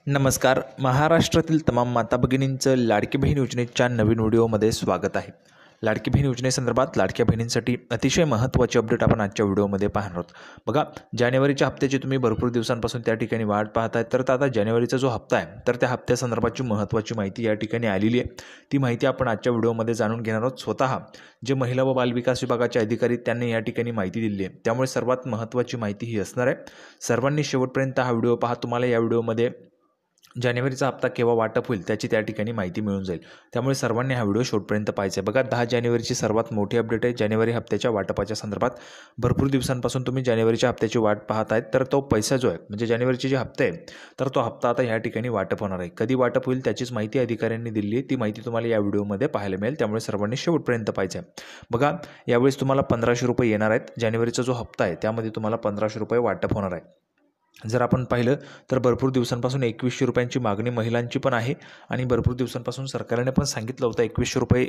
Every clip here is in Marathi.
नमस्कार. महाराष्ट्रातील तमाम माता भगिनींचं लाडकी बहीण योजनेच्या नवीन व्हिडिओमध्ये स्वागत आहे. लाडकी बहीण योजनेसंदर्भात लाडक्या बहिणींसाठी अतिशय महत्त्वाचे अपडेट आपण आजच्या व्हिडिओमध्ये पाहणार आहोत. बघा, जानेवारीच्या हप्त्याची तुम्ही भरपूर दिवसांपासून त्या ठिकाणी वाट पाहत आहे. तर आता जानेवारीचा जो हप्ता आहे तर त्या हप्त्यासंदर्भाची महत्त्वाची माहिती या ठिकाणी आलेली आहे. ती माहिती आपण आजच्या व्हिडिओमध्ये जाणून घेणार आहोत. स्वतः जे महिला व बालविकास विभागाचे अधिकारी त्यांनी या ठिकाणी माहिती दिली आहे. त्यामुळे सर्वात महत्त्वाची माहिती ही असणार आहे. सर्वांनी शेवटपर्यंत हा व्हिडिओ पहा. तुम्हाला या व्हिडिओमध्ये जानेवारीचा हप्ता केव्हा वाटप होईल त्याची त्या ठिकाणी माहिती मिळून जाईल. त्यामुळे सर्वांनी हा व्हिडिओ शेवटपर्यंत पाहायचा आहे. बघा, 10 जानेवारीची सर्वात मोठी अपडेट आहे. जानेवारी हप्त्याच्या वाटपाच्या संदर्भात भरपूर दिवसांपासून तुम्ही जानेवारीच्या हप्त्याची वाट पाहत आहेत. तर तो पैसा जो आहे म्हणजे जानेवारीचे जे हप्ते आहे तर तो हप्ता आता या ठिकाणी वाटप होणार आहे. कधी वाटप होईल त्याचीच माहिती अधिकाऱ्यांनी दिली आहे. ती माहिती तुम्हाला या व्हिडिओमध्ये पाहायला मिळेल. त्यामुळे सर्वांनी शेवटपर्यंत पाहायचं आहे. बघा, यावेळेस तुम्हाला 1500 रुपये येणार आहेत. जानेवारीचा जो हप्ता आहे त्यामध्ये तुम्हाला 1500 रुपये वाटप होणार आहे. जर आपण पाहिलं तर भरपूर दिवसांपासून 2100 रुपयांची मागणी महिलांची पण आहे आणि भरपूर दिवसांपासून सरकारने पण सांगितलं होतं 2100 रुपये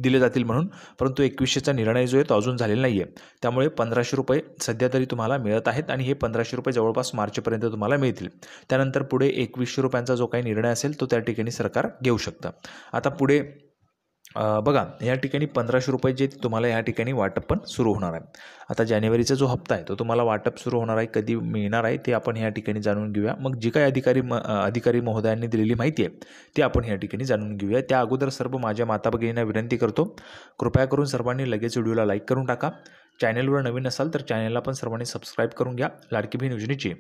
दिले जातील म्हणून, परंतु 2100चा निर्णय जो आहे तो अजून झालेला नाही आहे. त्यामुळे 1500 रुपये सध्या तरी तुम्हाला मिळत आहेत आणि हे 1500 रुपये जवळपास मार्चपर्यंत तुम्हाला मिळतील. त्यानंतर पुढे 2100 रुपयांचा जो काही निर्णय असेल तो त्या ठिकाणी सरकार घेऊ शकतं. आता पुढे बघा, या ठिकाणी 1500 रुपये जे तुम्हाला या ठिकाणी वाटप पण सुरू होणार आहे. आता जानेवारीचा जो हप्ता आहे तो तुम्हाला वाटप सुरू होणार आहे. कधी मिळणार आहे ते आपण या ठिकाणी जाणून घेऊया. मग जी काही अधिकारी महोदयांनी दिलेली माहिती आहे ती आपण या ठिकाणी जाणून घेऊया. त्या अगोदर सर्व माझ्या माता भगिनींना विनंती करतो, कृपया करून सर्वांनी लगेच व्हिडिओला लाईक करून टाका. चॅनलवर नवीन असाल तर चॅनलला पण सर्वांनी सबस्क्राईब करून घ्या. लाडकी बहीण योजनेची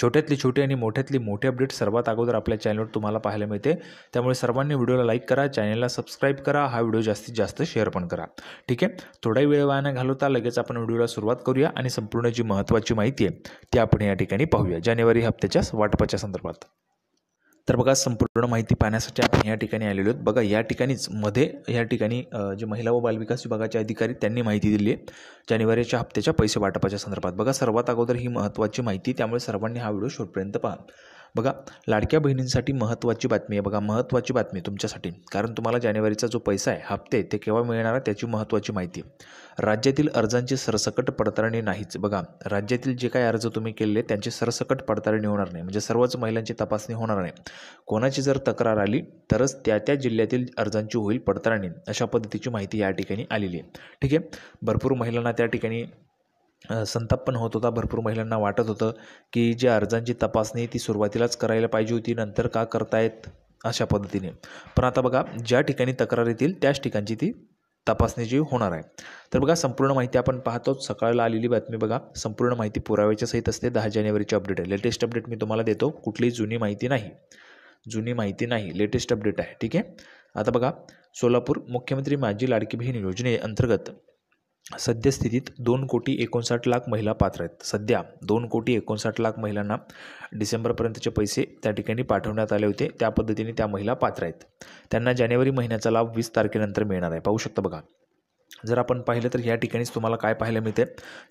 छोट्यातली छोटी आणि मोठ्यातली मोठी अपडेट सर्वात अगोदर आपल्या चॅनलवर तुम्हाला पाहायला मिळते. त्यामुळे सर्वांनी व्हिडिओला लाईक करा, चॅनलला सबस्क्राईब करा, हा व्हिडिओ जास्तीत जास्त शेअर पण करा. ठीक आहे, थोडाही वेळ वाया न घालवता लगेच आपण व्हिडिओला सुरुवात करूया आणि संपूर्ण जी महत्त्वाची माहिती आहे ती आपण या ठिकाणी पाहूया जानेवारी हप्त्याच्या वाटपाच्या संदर्भात. तर बघा, संपूर्ण माहिती पाहण्यासाठी आपण या ठिकाणी आलेलो आहोत. बघा, या ठिकाणीच या ठिकाणी जे महिला व बालविकास विभागाचे अधिकारी त्यांनी माहिती दिली आहे जानेवारीच्या हप्त्याच्या पैसे वाटपाच्या संदर्भात. बघा, सर्वात अगोदर ही महत्त्वाची माहिती, त्यामुळे सर्वांनी हा व्हिडिओ शेवटपर्यंत पहा. बघा, लाडक्या बहिणींसाठी महत्त्वाची बातमी आहे. बघा, महत्त्वाची बातमी तुमच्यासाठी, कारण तुम्हाला जानेवारीचा जो पैसा आहे हप्ते ते केव्हा मिळणार आहे त्याची महत्त्वाची माहिती. राज्यातील अर्जांची सरसकट पडताळणी नाहीच. बघा, राज्यातील जे काही अर्ज तुम्ही केलेले त्यांची सरसकट पडताळणी होणार नाही, म्हणजे सर्वच महिलांची तपासणी होणार नाही. कोणाची जर तक्रार आली तरच त्या जिल्ह्यातील अर्जांची होईल पडताळणी, अशा पद्धतीची माहिती या ठिकाणी आलेली आहे. ठीक आहे, भरपूर महिलांना त्या ठिकाणी संताप पण होत होता. भरपूर महिलांना वाटत होतं की जे अर्जांची तपासणी ती सुरुवातीलाच करायला पाहिजे होती, नंतर का करतायत अशा पद्धतीने. पण आता बघा, ज्या ठिकाणी तक्रार येतील त्याच ठिकाणची ती तपासणी जी होणार आहे. तर बघा, संपूर्ण माहिती आपण पाहतो. सकाळला आलेली बातमी बघा, संपूर्ण माहिती पुराव्याच्या सहित असते. 10 जानेवारीची अपडेट आहे. लेटेस्ट अपडेट मी तुम्हाला देतो, कुठलीही जुनी माहिती नाही, लेटेस्ट अपडेट आहे. ठीक आहे, आता बघा, सोलापूर मुख्यमंत्री माझी लाडकी बहीण योजनेअंतर्गत सद्यस्थितीत 2,59,00,000 महिला पात्र आहेत. सध्या 2,59,00,000 महिलांना डिसेंबरपर्यंतचे पैसे त्या ठिकाणी पाठवण्यात आले होते. त्या पद्धतीने त्या महिला पात्र आहेत. त्यांना जानेवारी महिन्याचा लाभ 20 तारखेनंतर मिळणार आहे. पाहू शकता. बघा, जर आपण पाहिलं तर या ठिकाणीच तुम्हाला काय पाहायला मिळते,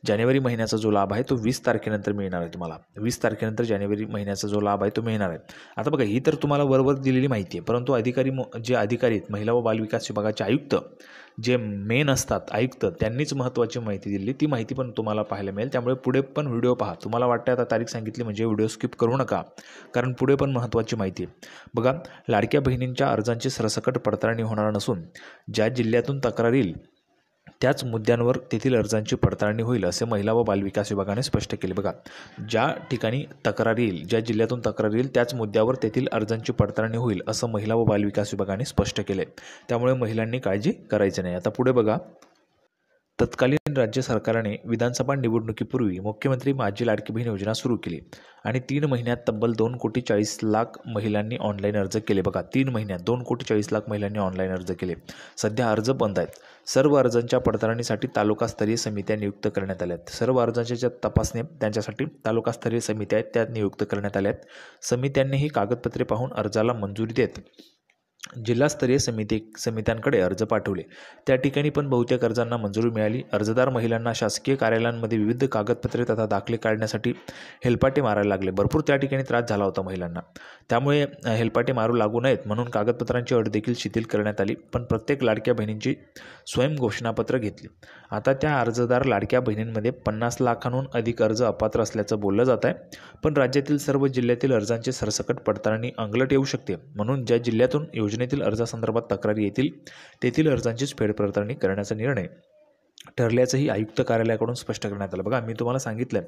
जानेवारी महिन्याचा जो लाभ आहे तो 20 तारखेनंतर मिळणार आहे. तुम्हाला 20 तारखेनंतर जानेवारी महिन्याचा जो लाभ आहे तो मिळणार आहे. आता बघा, ही तर तुम्हाला वरवर दिलेली माहिती आहे, परंतु जे अधिकारी आहेत महिला व बालविकास विभागाचे आयुक्त, जे मेन असतात आयुक्त, त्यांनीच महत्त्वाची माहिती दिली. ती माहिती पण तुम्हाला पाहायला मिळेल. त्यामुळे पुढे पण व्हिडिओ पहा. तुम्हाला वाटतं आता तारीख सांगितली म्हणजे व्हिडिओ स्किप करू नका, कारण पुढे पण महत्त्वाची माहिती आहे. बघा, लाडक्या बहिणींच्या अर्जांची सरसकट पडताळणी होणार नसून ज्या जिल्ह्यातून तक्रार येईल त्याच मुद्द्यांवर तेथील अर्जांची पडताळणी होईल, असे महिला व बालविकास विभागाने स्पष्ट केले. बघा, ज्या ठिकाणी तक्रार येईल, ज्या जिल्ह्यातून तक्रार येईल त्याच मुद्द्यावर तेथील अर्जांची पडताळणी होईल, असं महिला व बालविकास विभागाने स्पष्ट केले. त्यामुळे महिलांनी काळजी करायची नाही. आता पुढे बघा, तत्कालीन राज्य सरकारने विधानसभा निवडणुकीपूर्वी मुख्यमंत्री माझी लाडकी बहीण योजना सुरू केली आणि 3 महिन्यात तब्बल 2,40,00,000 महिलांनी ऑनलाईन अर्ज केले. बघा, 3 महिन्यात 2,40,00,000 महिलांनी ऑनलाईन अर्ज केले. सध्या अर्ज बंद आहेत. सर्व अर्जांच्या पडताळणीसाठी तालुकास्तरीय समित्या नियुक्त करण्यात आल्या आहेत. सर्व अर्जांच्या ज्या तपासणी त्यांच्यासाठी तालुकास्तरीय समित्या आहेत त्या नियुक्त करण्यात आल्या आहेत. समित्यांनी ही कागदपत्रे पाहून अर्जाला मंजुरी देत जिल्हास्तरीय समित्यांकडे अर्ज पाठवले. त्या ठिकाणी पण बहुतेक अर्जांना मंजुरी मिळाली. अर्जदार महिलांना शासकीय कार्यालयांमध्ये विविध कागदपत्रे तथा दाखले काढण्यासाठी हेलपाटे मारायला लागले. भरपूर त्या ठिकाणी त्रास झाला होता महिलांना. त्यामुळे हेलपाटे मारू लागू नयेत म्हणून कागदपत्रांची अट देखील शिथिल करण्यात आली. पण प्रत्येक लाडक्या बहिणींची स्वयं घोषणापत्र घेतली. आता त्या अर्जदार लाडक्या बहिणींमध्ये 50 लाखांहून अधिक अर्ज अपात्र असल्याचं बोललं जात आहे. पण राज्यातील सर्व जिल्ह्यातील अर्जांची सरसकट पडताळणी अंगलट येऊ शकते. म्हणून ज्या जिल्ह्यातून योजनेतील अर्जासंदर्भात तक्रारी येतील तेथील अर्जांचीच फेरपडताळणी करण्याचा निर्णय ठरल्याचंही आयुक्त कार्यालयाकडून स्पष्ट करण्यात आलं. बघा, मी तुम्हाला सांगितलं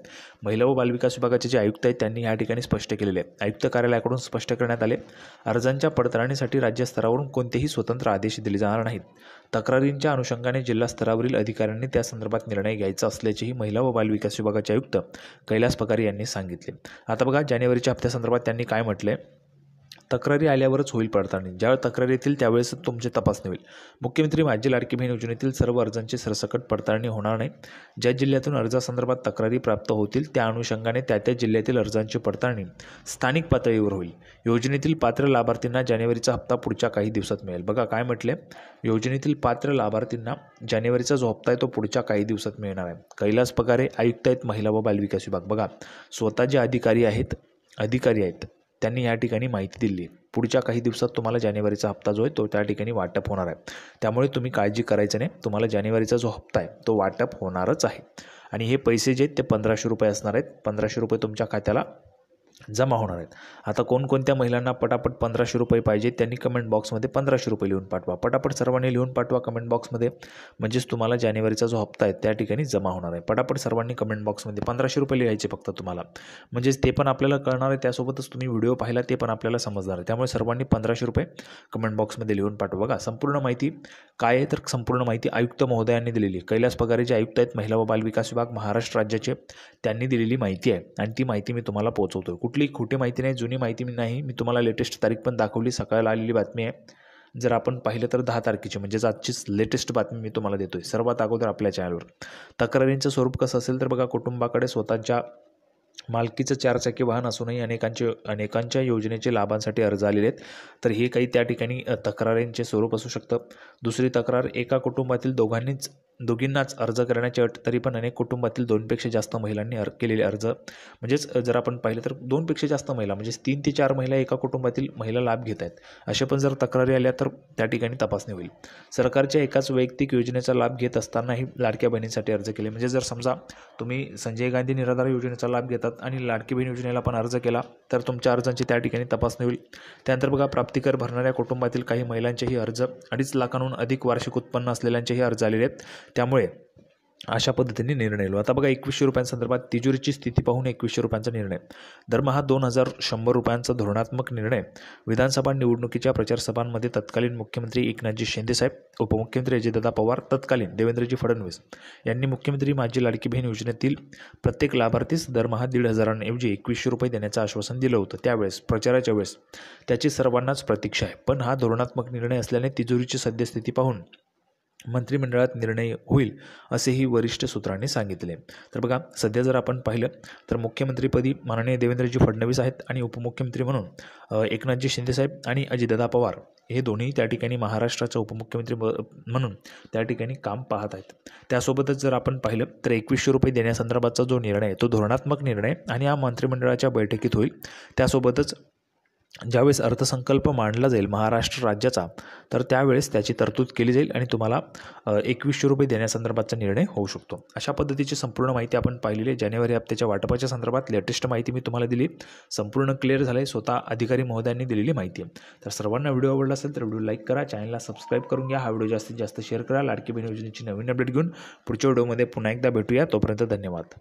महिला व बालविकास विभागाचे जे आयुक्त आहेत त्यांनी या ठिकाणी स्पष्ट केलेले आहे. आयुक्त कार्यालयाकडून स्पष्ट करण्यात आले, अर्जांच्या पडताळणीसाठी राज्य स्तरावरून कोणतेही स्वतंत्र आदेश दिले जाणार नाहीत. तक्रारींच्या अनुषंगाने जिल्हा स्तरावरील अधिकाऱ्यांनी त्या संदर्भात निर्णय घ्यायचा असल्याचेही महिला व बालविकास विभागाचे आयुक्त कैलास पगारे यांनी सांगितले. आता बघा, जानेवारीच्या हप्त्यासंदर्भात त्यांनी काय म्हटलंय, तक्रारी आल्यावरच होईल पडताळणी. ज्यावेळी तक्रारी येतील त्यावेळेस तुमची तपासणी होईल. मुख्यमंत्री माझी लाडकी बहीण योजनेतील सर्व अर्जांची सरसकट पडताळणी होणार नाही. ज्या जिल्ह्यातून अर्जासंदर्भात तक्रारी प्राप्त होतील त्या अनुषंगाने त्या जिल्ह्यातील अर्जांची पडताळणी स्थानिक पातळीवर होईल. योजनेतील पात्र लाभार्थींना जानेवारीचा हप्ता पुढच्या काही दिवसात मिळेल. बघा काय म्हटले, योजनेतील पात्र लाभार्थींना जानेवारीचा जो हप्ता आहे तो पुढच्या काही दिवसात मिळणार आहे. कैलास पगारे आयुक्त आहेत महिला व बालविकास विभाग. बघा, स्वतः जे अधिकारी आहेत त्यांनी या ठिकाणी माहिती दिली आहे. पुढच्या काही दिवसात तुम्हाला जानेवारीचा हप्ता जो आहे तो त्या ठिकाणी वाटप होणार आहे. त्यामुळे तुम्ही काळजी करायचं नाही, तुम्हाला जानेवारीचा जो हप्ता आहे तो वाटप होणारच आहे. आणि हे पैसे जे आहेत ते 1500 रुपये असणार आहेत. 1500 रुपये तुमच्या खात्याला जमा होणार आहेत. आता कोणकोणत्या महिलांना पटापट 1500 रुपये पाहिजे त्यांनी कमेंट बॉक्समध्ये 1500 रुपये लिहून पाठवा. पटापट सर्वांनी लिहून पाठवा कमेंट बॉक्समध्ये, म्हणजेच तुम्हाला जानेवारीचा जो हप्ता आहे त्या ठिकाणी जमा होणार आहे. पटापट सर्वांनी कमेंट बॉक्समध्ये 1500 रुपये लिहायचे फक्त तुम्हाला, म्हणजेच ते पण आपल्याला कळणार आहे. त्यासोबतच तुम्ही व्हिडिओ पाहिला ते पण आपल्याला समजणार आहे. त्यामुळे सर्वांनी 1500 रुपये कमेंट बॉक्समध्ये लिहून पाठवा. बघा, संपूर्ण माहिती काय आहे तर संपूर्ण माहिती आयुक्त महोदयांनी दिलेली आहे. कैलास पगारे जे आयुक्त आहेत महिला व बालविकास विभाग महाराष्ट्र राज्याचे, त्यांनी दिलेली माहिती आहे आणि ती माहिती मी तुम्हाला पोहोचवतो. कुठली खोटी माहिती नाही, जुनी माहिती नाही. मी तुम्हाला लेटेस्ट तारीख पण दाखवली, सकाळला आलेली बातमी आहे. जर आपण पाहिलं तर 10 तारखेची म्हणजेच आजचीच लेटेस्ट बातमी मी तुम्हाला देतोय सर्वात अगोदर आपल्या चॅनलवर. तक्रारींचं स्वरूप कसं असेल तर बघा, कुटुंबाकडे स्वतःच्या मालकीचं 4 चाकी वाहन असूनही अनेकांच्या योजनेचे लाभांसाठी अर्ज आलेले आहेत. तर हे काही त्या ठिकाणी तक्रारींचे स्वरूप असू शकतं. दुसरी तक्रार, एका कुटुंबातील दोघींनाच अर्ज करण्याची अट, तरी पण अनेक कुटुंबातील 2पेक्षा जास्त महिलांनी केलेले अर्ज, म्हणजेच जर आपण पाहिलं तर 2पेक्षा जास्त महिला म्हणजेच 3 ते 4 महिला एका कुटुंबातील महिला लाभ घेत आहेत. अशा पण जर तक्रारी आल्या तर त्या ठिकाणी तपासणी होईल. सरकारच्या एकाच वैयक्तिक योजनेचा लाभ घेत असतानाही लाडक्या बहिणींसाठी अर्ज केले, म्हणजे जर समजा तुम्ही संजय गांधी निराधार योजनेचा लाभ घेतात आणि लाडकी बहीण योजनेला पण अर्ज केला तर तुमच्या अर्जांची त्या ठिकाणी तपासणी होईल. त्यानंतर बघा, प्राप्तिकर भरणाऱ्या कुटुंबातील काही महिलांचेही अर्ज, 2.5 लाखांहून अधिक वार्षिक उत्पन्न असलेल्यांचेही अर्ज आलेले आहेत. त्यामुळे अशा पद्धतीने निर्णय येईल. आता बघा, 2100 रुपयांसंदर्भात तिजोरीची स्थिती पाहून 2100 रुपयांचा निर्णय. दरमहा 2100 रुपयांचा धोरणात्मक निर्णय. विधानसभा निवडणुकीच्या प्रचारसभांमध्ये तत्कालीन मुख्यमंत्री एकनाथजी शिंदेसाहेब, उपमुख्यमंत्री अजितदादा पवार, तत्कालीन देवेंद्रजी फडणवीस यांनी मुख्यमंत्री माझी लाडकी बहीण योजनेतील प्रत्येक लाभार्थीस दरमहा 1500 ऐवजी 2100 रुपये देण्याचं आश्वासन दिलं होतं. त्यावेळेस प्रचाराच्या वेळेस त्याची सर्वांनाच प्रतीक्षा आहे. पण हा धोरणात्मक निर्णय असल्याने तिजोरीची सद्यस्थिती पाहून मंत्रिमंडळात निर्णय होईल असेही वरिष्ठ सूत्रांनी सांगितले. तर बघा, सध्या जर आपण पाहिलं तर मुख्यमंत्रीपदी माननीय देवेंद्रजी फडणवीस आहेत आणि उपमुख्यमंत्री म्हणून एकनाथजी शिंदेसाहेब आणि अजितदादा पवार हे दोन्ही त्या ठिकाणी महाराष्ट्राचे उपमुख्यमंत्री म्हणून त्या ठिकाणी काम पाहत आहेत. त्यासोबतच जर आपण पाहिलं तर 2100 रुपये देण्यासंदर्भाचा जो निर्णय आहे तो धोरणात्मक निर्णय आणि हा मंत्रिमंडळाच्या बैठकीत होईल. त्यासोबतच ज्यावेळेस अर्थसंकल्प मांडला जाईल महाराष्ट्र राज्याचा तर त्यावेळेस त्याची तरतूद केली जाईल आणि तुम्हाला 2100 रुपये देण्यासंदर्भातचा निर्णय होऊ शकतो. अशा पद्धतीची संपूर्ण माहिती आपण पाहिलेली आहे. जानेवारी हप्त्याच्या वाटपाच्या संदर्भात लेटेस्ट माहिती मी तुम्हाला दिली, संपूर्ण क्लिअर झालं आहे. स्वतः अधिकारी महोदयांनी दिलेली माहिती आहे. तर सर्वांना व्हिडिओ आवडला असेल तर व्हिडिओ लाईक करा, चॅनलला सबस्क्राईब करून घ्या, हा व्हिडिओ जास्तीत जास्त शेअर करा. लाडकी बहीण योजनेची नवीन अपडेट घेऊन पुढच्या व्हिडिओमध्ये पुन्हा एकदा भेटूया. तोपर्यंत धन्यवाद.